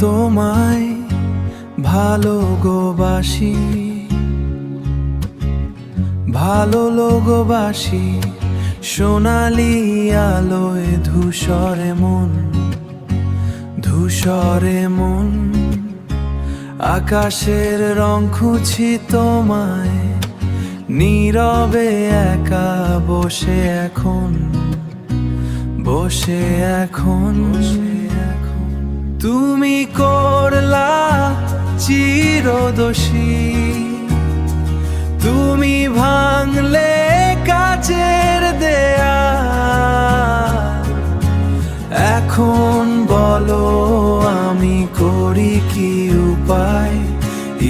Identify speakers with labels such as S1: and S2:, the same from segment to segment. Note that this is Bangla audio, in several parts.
S1: তোমায় ভালোবাসি, ভালো লোগবাসি। সোনালি আলোয় ধূসরে মন, ধূসরে মন। আকাশের রং খুঁজি তোমায়, নীরবে একা বসে এখন, বসে এখন। তুমি করলা চিরদোষী, তুমি ভাঙলে কাচের দেয়াল। এখন বলো আমি করি কি উপায়,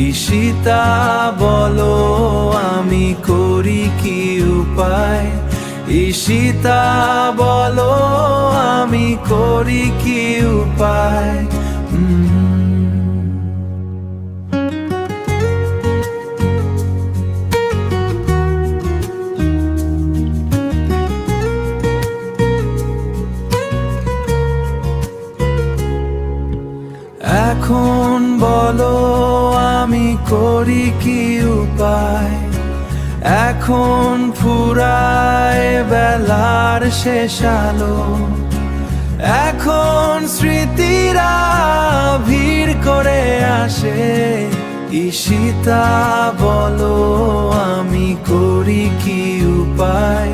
S1: ঈশিতা বলো আমি করি কি উপায়, ঈশিতা বলো আমি করি কি উপায়। এখন বলো আমি করি কি উপায়। এখন ফুরায় বেলার শেষ আলো, এখন স্মৃতিরা ভিড় করে আসে। ঈশিতা বলো আমি করি কি উপায়,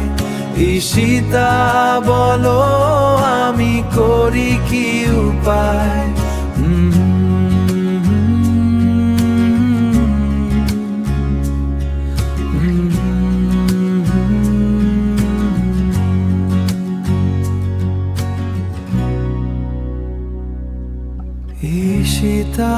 S1: ঈশিতা বলো আমি করি কি উপায়। ঈশিতা।